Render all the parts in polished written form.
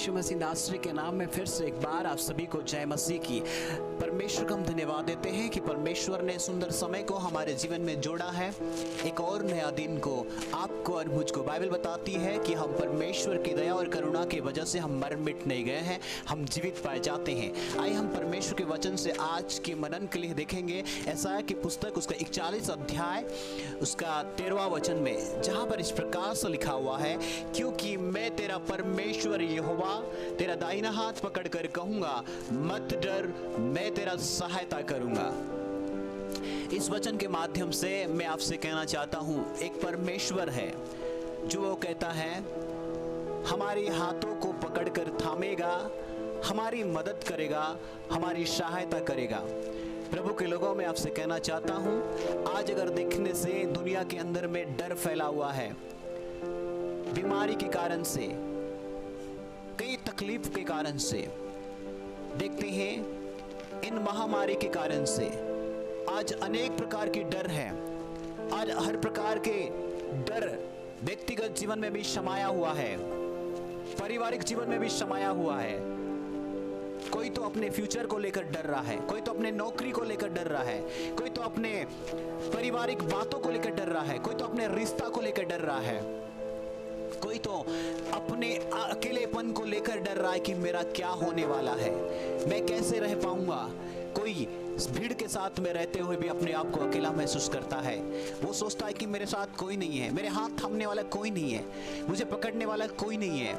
यीशु मसीह नासरी के नाम में फिर से एक बार आप सभी को जय मसीह की। परमेश्वर को हम धन्यवाद देते हैं कि परमेश्वर ने सुंदर समय को हमारे जीवन में जोड़ा है, एक और नया दिन को आपको और मुझको। बाइबल बताती है कि हम परमेश्वर की दया और करुणा की वजह से हम मर मिट नहीं गए हैं, हम जीवित पाए जाते हैं। आइए हम परमेश्वर के वचन से आज के मनन के लिए देखेंगे यशायाह की पुस्तक उसका 41 अध्याय उसका 13वां वचन में, जहाँ पर इस प्रकार से लिखा हुआ है, क्योंकि मैं तेरा परमेश्वर यहोवा तेरा दाहिना हाथ पकड़कर कहूंगा मत डर, मैं तेरा सहायता करूंगा। इस वचन के माध्यम से मैं आपसे कहना चाहता हूं, एक परमेश्वर है जो वो कहता है हमारे हाथों को पकड़कर थामेगा, हमारी मदद करेगा, हमारी सहायता करेगा। प्रभु के लोगों में आपसे कहना चाहता हूं, आज अगर देखने से दुनिया के अंदर में डर फैला हुआ है, बीमारी के कारण से, कई तकलीफ के कारण से, देखते हैं इन महामारी के कारण से आज अनेक प्रकार की डर है। आज हर प्रकार के डर व्यक्तिगत जीवन में भी समाया हुआ है, पारिवारिक जीवन में भी समाया हुआ है। कोई तो अपने फ्यूचर को लेकर डर रहा है, कोई तो अपने नौकरी को लेकर डर रहा है, कोई तो अपने पारिवारिक बातों को लेकर डर रहा है, कोई तो अपने रिश्ता को लेकर डर रहा है, कोई तो अपने अकेलेपन को लेकर डर रहा है कि मेरा क्या होने वाला है, मैं कैसे रह पाऊंगा। कोई भीड़ के साथ में रहते हुए भी अपने आप को अकेला महसूस करता है। वो सोचता है कि मेरे साथ कोई नहीं है, मेरे हाथ थामने वाला कोई नहीं है, मुझे पकड़ने वाला कोई नहीं है।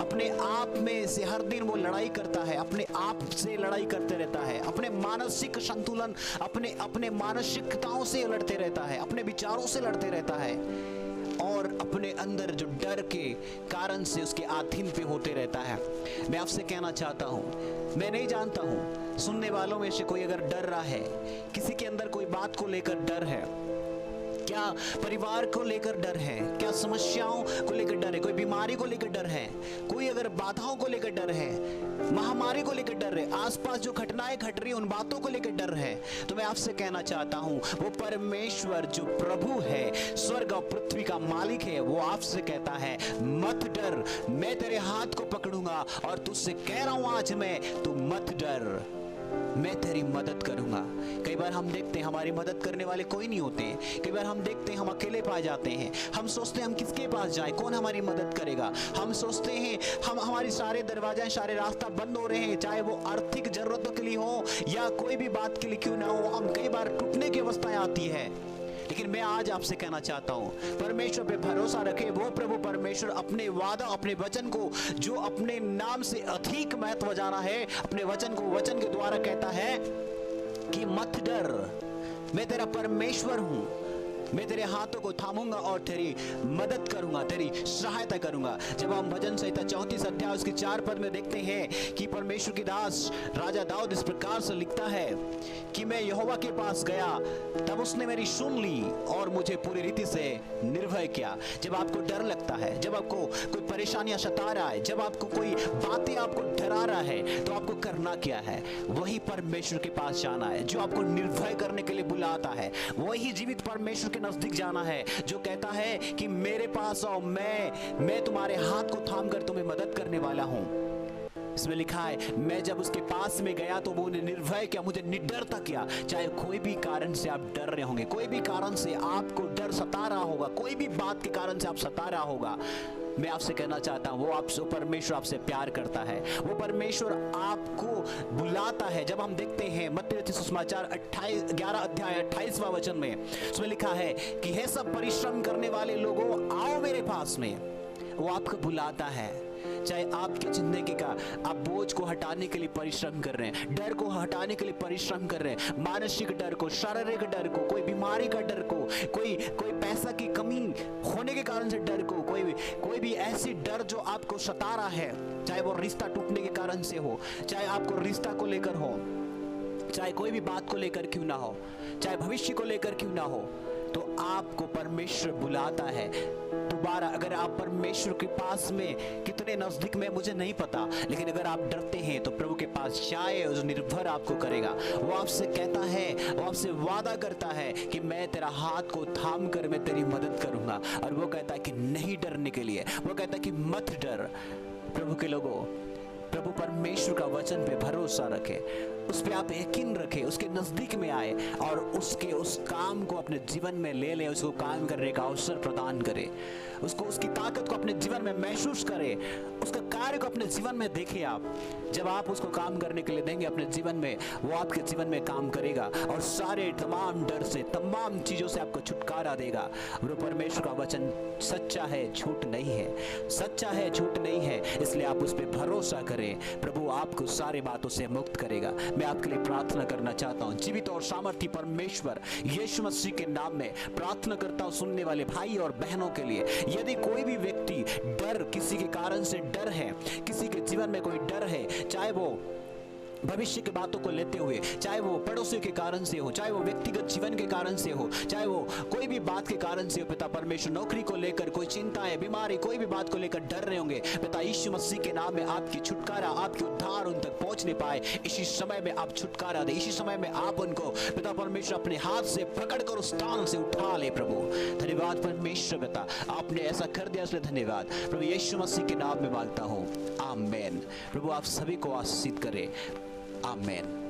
अपने आप में से हर दिन वो लड़ाई करता है, अपने आप से लड़ाई करते रहता है, अपने मानसिक संतुलन, अपने मानसिकताओं से लड़ते रहता है, अपने विचारों से लड़ते रहता है और अपने अंदर जो डर के कारण से उसके अधीन पे होते रहता है। मैं आपसे कहना चाहता हूँ, मैं नहीं जानता हूँ सुनने वालों में से कोई अगर डर रहा है, किसी के अंदर कोई बात को लेकर डर है, क्या परिवार को लेकर डर है, क्या समस्याओं को लेकर डर है, कोई बीमारी को लेकर डर है, कोई अगर बाधाओं को लेकर डर है, महामारी को लेकर डर है, आसपास जो घटनाएं घट रही उन बातों को लेकर डर है, तो मैं आपसे कहना चाहता हूं, वो परमेश्वर जो प्रभु है, स्वर्ग और पृथ्वी का मालिक है, वो आपसे कहता है मत डर, मैं तेरे हाथ को पकड़ूंगा और तुझसे कह रहा हूं आज मैं, तू मत डर, मैं तेरी मदद करूंगा। कई बार हम देखते हैं हमारी मदद करने वाले कोई नहीं होते, कई बार हम देखते हैं हम अकेले पा जाते हैं, हम सोचते हैं हम किसके पास जाएं, कौन हमारी मदद करेगा। हम सोचते हैं हमारी सारे दरवाजे, सारे रास्ता बंद हो रहे हैं, चाहे वो आर्थिक जरूरतों के लिए हो या कोई भी बात के लिए क्यों ना हो, हम कई बार टूटने की अवस्थाएं आती है। लेकिन मैं आज आपसे कहना चाहता हूं, परमेश्वर पे भरोसा रखें। वो प्रभु परमेश्वर अपने वादा, अपने वचन को जो अपने नाम से अधिक महत्व जाना है, अपने वचन को वचन के द्वारा कहता है कि मत डर, मैं तेरा परमेश्वर हूं, मैं तेरे हाथों को थामूंगा और तेरी मदद करूंगा, तेरी सहायता करूंगा। जब हम भजन संहिता 34 अध्याय उसके 4 पद में देखते हैं कि परमेश्वर की दास राजा दाऊद इस प्रकार से लिखता है कि मैं यहोवा के पास गया, तब उसने मेरी सुन ली और मुझे पूरी रीति से निर्भय किया। जब आपको डर लगता है, जब आपको कोई परेशानियां सता रहा है, जब आपको कोई बातें आपको डरा रहा है, तो आपको करना क्या है? वही परमेश्वर के पास जाना है जो आपको निर्भय करने के लिए बुलाता है। वही जीवित परमेश्वर नजदीक जाना है जो कहता है कि मेरे पास आओ, मैं तुम्हारे हाथ को थाम कर तुम्हें मदद करने वाला हूं। इसमें लिखा है, मैं जब उसके पास में गया तो वो उन्हें निर्भय किया, मुझे निडरता किया। चाहे कोई भी कारण से आप डर रहे होंगे, कोई भी कारण से आपको डर सता रहा होगा, कोई भी बात के कारण से आप सता रहा होगा, मैं आपसे कहना चाहता हूं, वो आपसे परमेश्वर आपसे प्यार करता है, वो परमेश्वर आपको बुलाता है। जब हम देखते हैं मत्ती सुसमाचार 11 अध्याय 28वां वचन में, उसमें लिखा है कि हे सब परिश्रम करने वाले लोगों, आओ मेरे पास में। वो आपको बुलाता है। चाहे आपकी जिंदगी का आप बोझ को हटाने के लिए परिश्रम कर रहे हैं, डर को हटाने के लिए परिश्रम कर रहे हैं, मानसिक डर को, शारीरिक डर को, कोई बीमारी का डर को, कोई पैसा की कमी होने के कारण से डर को, कोई भी ऐसी डर जो आपको सता रहा है, चाहे वो रिश्ता टूटने के कारण से हो, चाहे आपको रिश्ता को लेकर हो, चाहे कोई भी बात को लेकर क्यों ना हो, चाहे भविष्य को लेकर क्यों ना हो, तो आपको परमेश्वर बुलाता है दोबारा। अगर आप परमेश्वर के पास में कितने नजदीक में मुझे नहीं पता, लेकिन अगर आप डरते हैं तो प्रभु के पास जाए, जो निर्भर आपको करेगा। वो आपसे कहता है, वो आपसे वादा करता है कि मैं तेरा हाथ को थाम कर मैं तेरी मदद करूंगा। और वो कहता है कि नहीं डरने के लिए, वो कहता है कि मत डर, प्रभु के लोगों, प्रभु परमेश्वर का वचन पे भरोसा रखें, उस पे आप यकीन रखें, उसके नजदीक में आए और उसके उस काम को अपने जीवन में ले ले, उसको काम करने का अवसर प्रदान करे, उसको उसकी ताकत को अपने जीवन में महसूस करें, उसका कार्य को अपने जीवन में देखें। आप जब आप उसको काम करने के लिए देंगे अपने जीवन में, वो आपके जीवन में काम करेगा और सारे तमाम डर से, तमाम चीजों से आपको छुटकारा देगा। वो परमेश्वर का वचन सच्चा है, झूठ नहीं है, सच्चा है, झूठ नहीं है, इसलिए आप उस पर भरोसा करें। प्रभु आपको सारी बातों से मुक्त करेगा। मैं आपके लिए प्रार्थना करना चाहता हूँ। जीवित और सामर्थी परमेश्वर यीशु मसीह के नाम में प्रार्थना करता हूँ सुनने वाले भाई और बहनों के लिए। यदि कोई भी व्यक्ति डर, किसी के कारण से डर है, किसी के जीवन में कोई डर है, चाहे वो भविष्य की बातों को लेते हुए, चाहे वो पड़ोसियों के कारण से हो, चाहे वो व्यक्तिगत जीवन के कारण से हो, चाहे वो कोई भी बात के कारण से हो, पिता परमेश्वर नौकरी को लेकर कोई चिंता है, बीमारी, कोई भी बात को लेकर डर रहे होंगे, पिता यीशु मसीह के नाम में आपकी छुटकारा, आपकी उद्धार उन तक पहुंचने पाए। इसी समय में आप छुटकारा दे, इसी समय में आप उनको पिता परमेश्वर अपने हाथ से पकड़ कर उस स्थान से उठा ले। प्रभु धन्यवाद परमेश्वर, पिता आपने ऐसा कर दिया, इसलिए धन्यवाद। प्रभु यीशु मसीह के नाम में मांगता हूँ, आमीन। प्रभु आप सभी को आशीषित करे, आमीन।